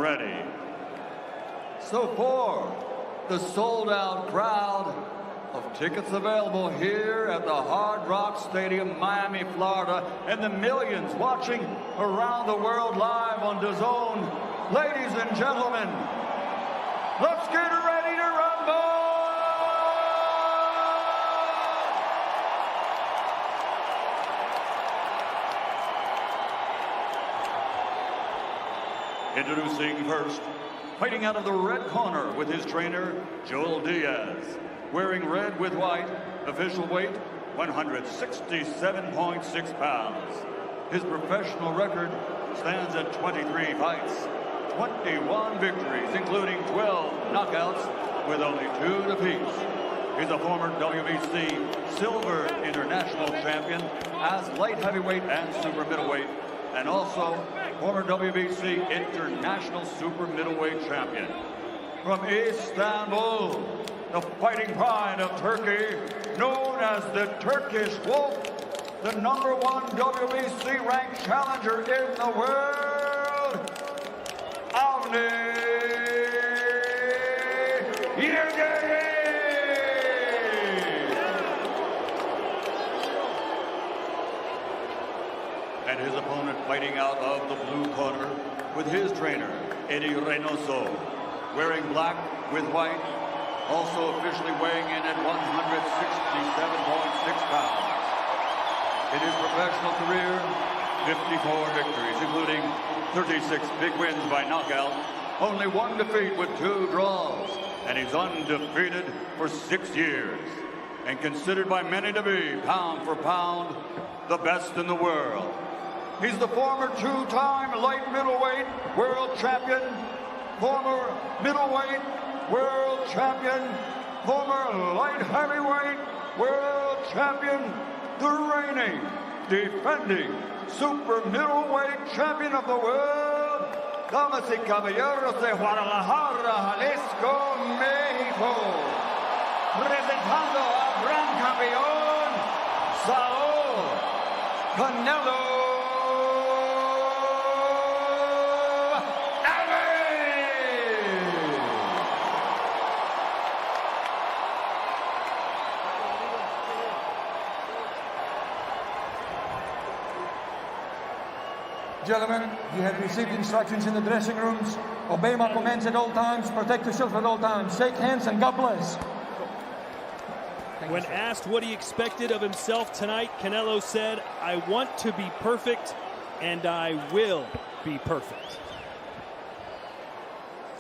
Ready. So for the sold-out crowd of tickets available here at the Hard Rock Stadium, Miami, Florida, and the millions watching around the world live on DAZN, ladies and gentlemen, let's get ready to rumble! Introducing first, fighting out of the red corner with his trainer, Joel Diaz. Wearing red with white, official weight, 167.6 pounds. His professional record stands at 23 fights, 21 victories, including 12 knockouts with only 2 defeats. He's a former WBC Silver International Champion as light heavyweight and super middleweight, and also former WBC International Super Middleweight Champion. From Istanbul, the fighting pride of Turkey, known as the Turkish Wolf, the #1 WBC ranked challenger in the world, Avni Yıldırım! And his opponent fighting out of the blue corner with his trainer, Eddie Reynoso, wearing black with white, also officially weighing in at 167.6 pounds. In his professional career, 54 victories, including 36 big wins by knockout, only 1 defeat with 2 draws, and he's undefeated for 6 years, and considered by many to be, pound for pound, the best in the world. He's the former 2-time light middleweight world champion, former middleweight world champion, former light heavyweight world champion, the reigning, defending super middleweight champion of the world, damas y caballeros de Guadalajara, Jalisco, México, presentando al gran campeón, Saúl Canelo Gentlemen, you have received instructions in the dressing rooms. Obey my commands at all times. Protect yourself at all times. Shake hands and God bless. When asked what he expected of himself tonight, Canelo said, "I want to be perfect, and I will be perfect."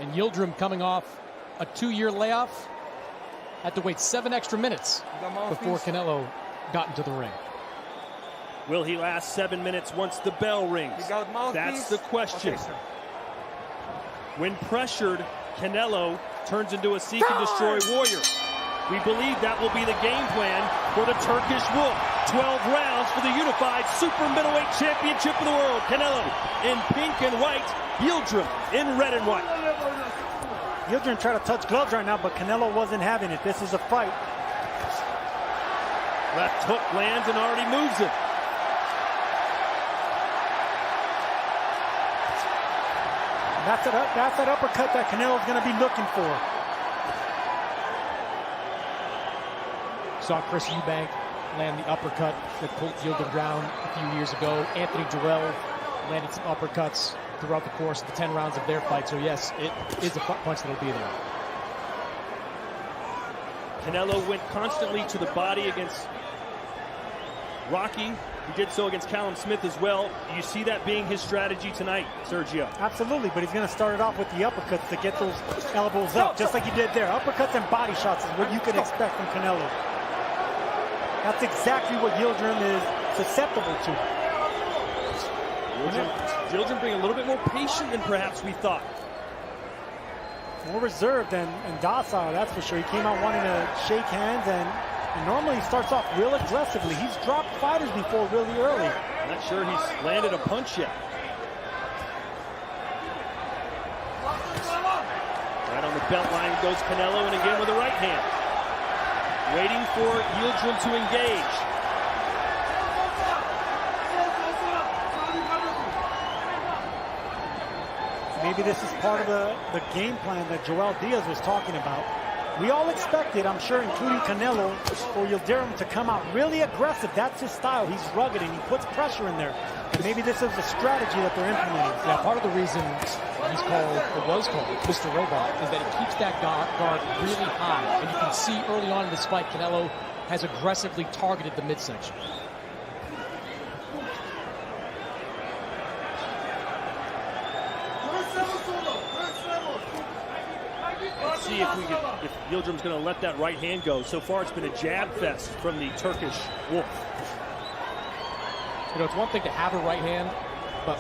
And Yıldırım coming off a 2-year layoff, had to wait 7 extra minutes before Canelo got into the ring. Will he last 7 minutes once the bell rings? That's the question. Okay, when pressured, Canelo turns into a seek and destroy warrior. We believe that will be the game plan for the Turkish Wolf. 12 rounds for the unified super middleweight championship of the world. Canelo in pink and white, Yıldırım in red and white. Yıldırım tried to touch gloves right now, but Canelo wasn't having it. This is a fight. Left hook lands and already moves it. That's that uppercut that Canelo's going to be looking for. Saw Chris Eubank land the uppercut that pulled Yıldırım down a few years ago. Anthony Jarrell landed some uppercuts throughout the course of the 10 rounds of their fight. So yes, it is a punch that'll be there. Canelo went constantly to the body against Rocky. He did so against Callum Smith as well. Do you see that being his strategy tonight, Sergio? Absolutely, but he's going to start it off with the uppercuts to get those elbows up, just like he did there. Uppercuts and body shots is what you can expect from Canelo. That's exactly what Yıldırım is susceptible to. Yıldırım being a little bit more patient than perhaps we thought. More reserved and docile, that's for sure. He came out wanting to shake hands, and normally he starts off real aggressively. He's dropped fighters before really early. Not sure he's landed a punch yet. Right on the belt line goes Canelo, and again with the right hand. Waiting for Yıldırım to engage. Maybe maybe this is part of the game plan that Joel Diaz was talking about. We all expected, I'm sure, including Canelo, for Yıldırım to come out really aggressive. That's his style. He's rugged and he puts pressure in there. And maybe this is a strategy that they're implementing. Yeah, part of the reason he's called, or was called, Mr. Robot, is that he keeps that guard really high. And you can see early on in this fight, Canelo has aggressively targeted the midsection. Let's see if Yıldırım's going to let that right hand go. So far, it's been a jab fest from the Turkish Wolf. You know, it's one thing to have a right hand, but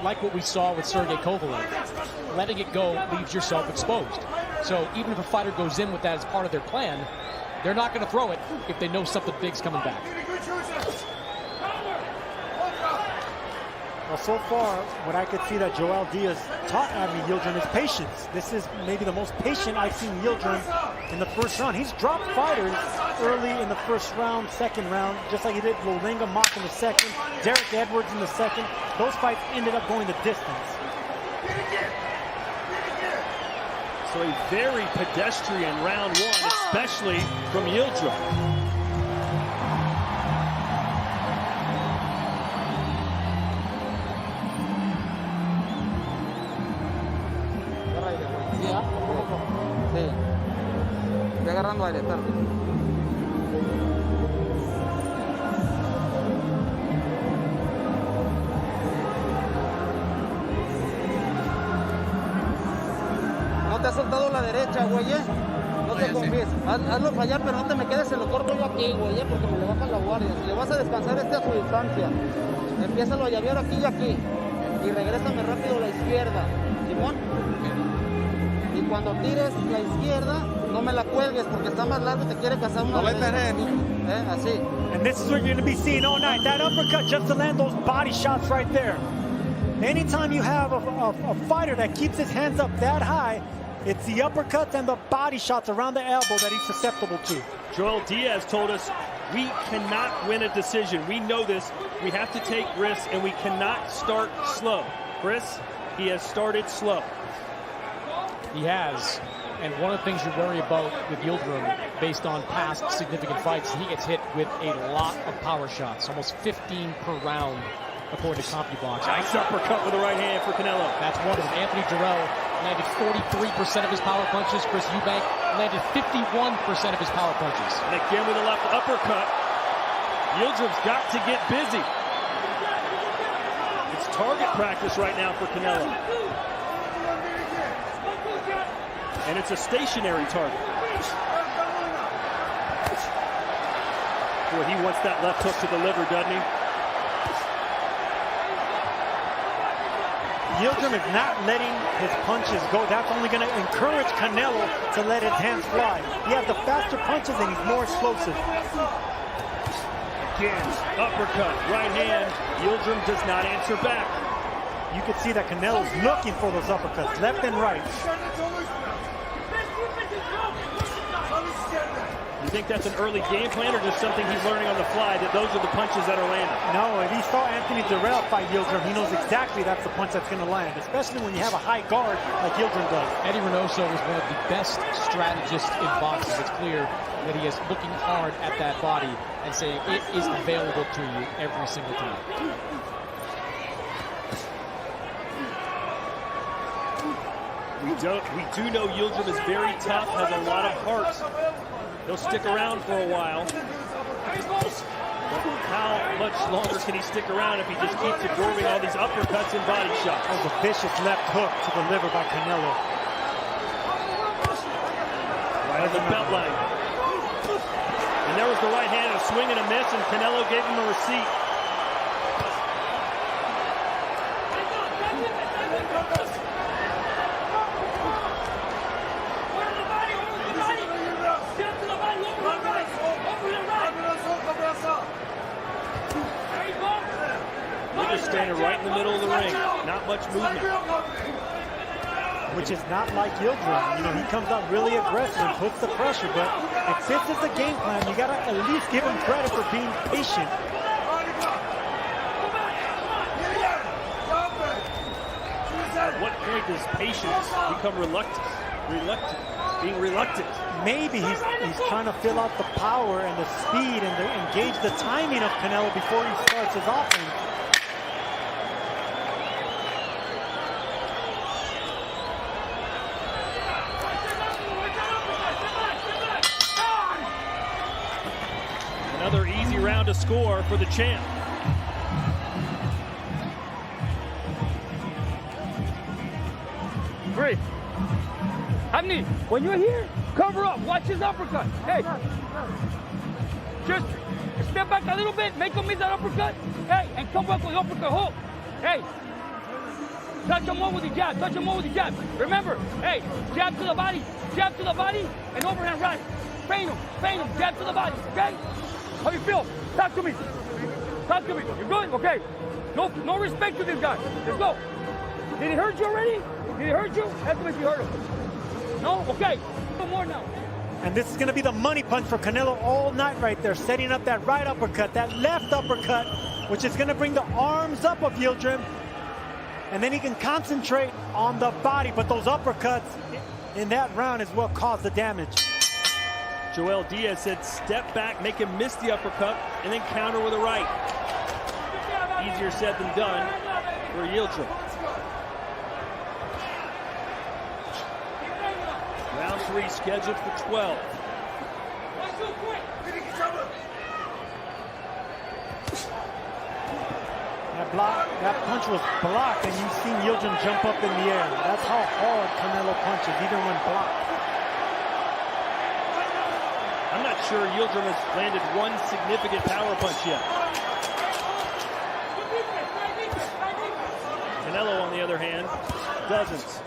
like what we saw with Sergey Kovalev, letting it go leaves yourself exposed. So even if a fighter goes in with that as part of their plan, they're not going to throw it if they know something big's coming back. Well, so far, what I could see that Joel Diaz taught Avni Yıldırım is patience. This is maybe the most patient I've seen Yıldırım in the first round. He's dropped fighters early in the first round, second round, just like he did Lolinga Mock in the second, Derek Edwards in the second. Those fights ended up going the distance. So a very pedestrian round one, especially from Yıldırım. Estoy agarrando aire, tarde. No te has soltado la derecha, güey, No te confíes. Hazlo fallar, pero no te me quedes, se lo corto yo aquí, güey, porque me le baja la guardia. Si le vas a descansar a su distancia, empiézalo a llavear aquí y aquí. Y regrésame rápido a la izquierda. ¿Simón? Y cuando tires la izquierda, no me la cuelgues porque está más largo y te quiere cazar una vez. Así. And this is what you're going to be seeing all night. That uppercut just to land those body shots right there. Anytime you have a fighter that keeps his hands up that high, it's the uppercuts and the body shots around the elbow that he's susceptible to. Joel Diaz told us we cannot win a decision. We know this. We have to take risks, and we cannot start slow. Chris, he has started slow. He has. And one of the things you worry about with Yıldırım, based on past significant fights, he gets hit with a lot of power shots, almost 15 per round, according to CompuBox. Nice uppercut with the right hand for Canelo. That's one of them. Anthony Jarrell landed 43% of his power punches. Chris Eubank landed 51% of his power punches. And again with a left uppercut. Yıldırım's got to get busy. It's target practice right now for Canelo. And it's a stationary target. Boy, he wants that left hook to deliver, doesn't he? Yıldırım is not letting his punches go. That's only going to encourage Canelo to let his hands fly. He has the faster punches and he's more explosive. Again, uppercut, right hand. Yıldırım does not answer back. You can see that Canelo's looking for those uppercuts, left and right. You think that's an early game plan or just something he's learning on the fly, that those are the punches that are landing? No, if he saw Anthony Jarrell fight Yıldırım, he knows exactly that's the punch that's going to land, especially when you have a high guard like Yıldırım does. Eddie Reynoso was one of the best strategists in boxing. It's clear that he is looking hard at that body and saying it is available to you every single time. We do know Yıldırım is very tough, has a lot of heart. He'll stick around for a while. But how much longer can he stick around if he just keeps absorbing all these uppercuts and body shots? That was a vicious left hook to the liver by Canelo. Right on the belt line. And there was the right hand, a swing and a miss, and Canelo gave him a receipt. Standing right in the middle of the ring. Not much movement. Which is not like Yıldırım. You know, he comes out really aggressive and puts the pressure, but if this is the game plan, you gotta at least give him credit for being patient. What point does patience become being reluctant? Maybe he's trying to fill out the power and the speed and engage the timing of Canelo before he starts his offense. Another easy round to score for the champ. Three. Avni, when you're here, cover up. Watch his uppercut. Hey, just step back a little bit, make him miss that uppercut. Hey, and come back with uppercut hook. Hey, touch him more with the jab. Touch him more with the jab. Remember, hey, jab to the body, and overhand right. Feint him, jab to the body. Okay? How you feel? Talk to me. You good? Okay. No respect to this guy. Let's go. Did he hurt you already? Did he hurt you? Ask him if you hurt him. No? Okay. No more now. And this is going to be the money punch for Canelo all night right there, setting up that right uppercut, that left uppercut, which is going to bring the arms up of Yıldırım. And then he can concentrate on the body, but those uppercuts in that round is what caused the damage. Joel Diaz said step back, make him miss the uppercut, and then counter with a right. Easier said than done for Yıldırım. Round 3 scheduled for 12. That punch was blocked, and you've seen Yıldırım jump up in the air. That's how hard Canelo punches, even when blocked. I'm not sure Yıldırım has landed one significant power punch yet. Canelo, on the other hand, doesn't.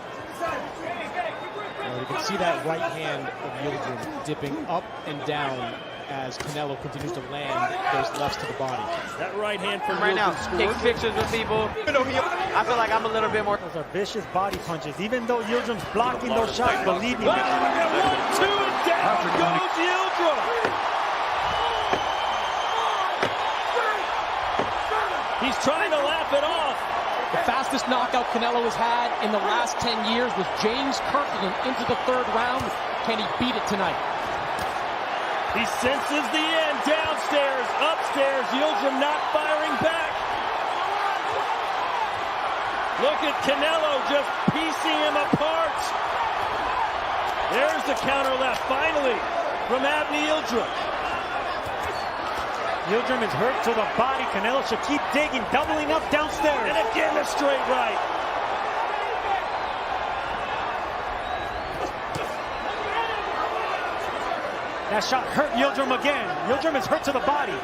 You can see that right hand of Yıldırım dipping up and down as Canelo continues to land those lefts to the body. That right hand from right now, Yıldırım take pictures with people. I feel like I'm a little bit more. Those are vicious body punches. Even though Yıldırım's blocking those shots, believe me. 1, 2, and down goes Yıldırım. He's trying to laugh it off. The fastest knockout Canelo has had in the last 10 years was James Kirkland into the 3rd round. Can he beat it tonight? He senses the end. Downstairs, upstairs, Yıldırım not firing back. Look at Canelo just piecing him apart. There's the counter left, finally, from Avni Yıldırım. Yıldırım is hurt to the body. Canelo should keep digging, doubling up downstairs. And again, a straight right. That shot hurt Yıldırım again. Yıldırım is hurt to the body.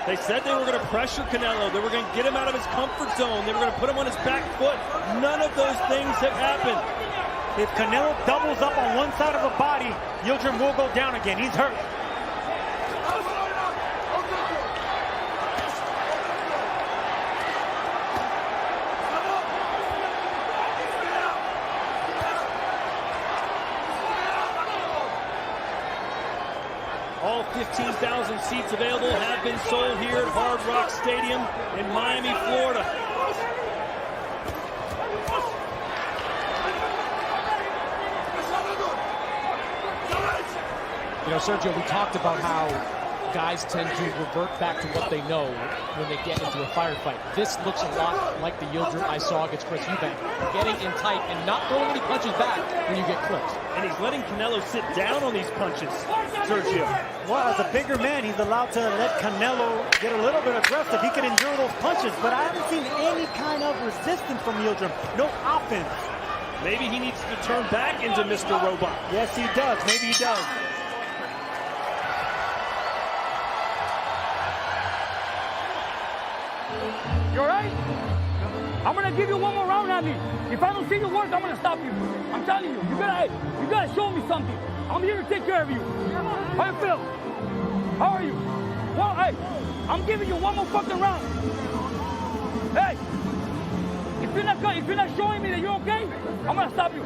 They said they were going to pressure Canelo. They were going to get him out of his comfort zone. They were going to put him on his back foot. None of those things have happened. If Canelo doubles up on one side of the body, Yıldırım will go down again. He's hurt. All 15,000 seats available have been sold here at Hard Rock Stadium in Miami, Florida. You know, Sergio, we talked about how guys tend to revert back to what they know when they get into a firefight. This looks a lot like the Yıldırım I saw against Chris Eubank. Getting in tight and not throwing any punches back when you get clipped. And he's letting Canelo sit down on these punches, Sergio. Well, as a bigger man, he's allowed to let Canelo get a little bit aggressive. He can endure those punches, but I haven't seen any kind of resistance from Yıldırım. No offense. Maybe he needs to turn back into Mr. Robot. Yes, he does. Maybe he does. You alright? I'm gonna give you one more round, Avni. If I don't see your work, I'm gonna stop you. I'm telling you, you gotta show me something. I'm here to take care of you. How you feel? How are you? Well, hey, I'm giving you one more fucking round. Hey, if you're not showing me that you're okay, I'm gonna stop you.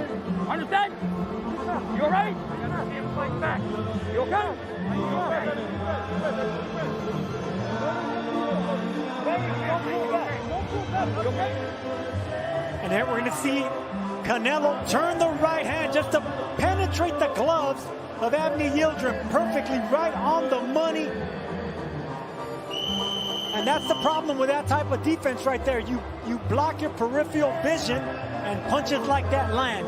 Understand? You alright? You okay? You okay? And then we're going to see Canelo turn the right hand just to penetrate the gloves of Avni Yıldırım, perfectly right on the money. And that's the problem with that type of defense right there. You block your peripheral vision and punches like that land.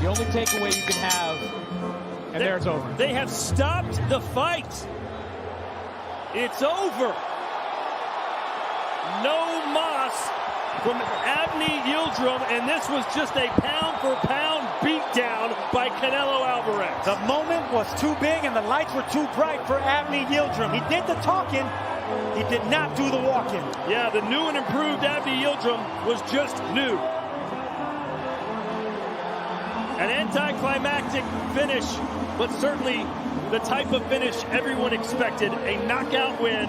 The only takeaway you can have, and there it's over. They have stopped the fight. It's over. No mas from Avni Yıldırım, and this was just a pound-for-pound beatdown by Canelo Alvarez. The moment was too big and the lights were too bright for Avni Yıldırım. He did the talking, he did not do the walking. Yeah, the new and improved Avni Yıldırım was just new. An anticlimactic finish, but certainly the type of finish everyone expected, a knockout win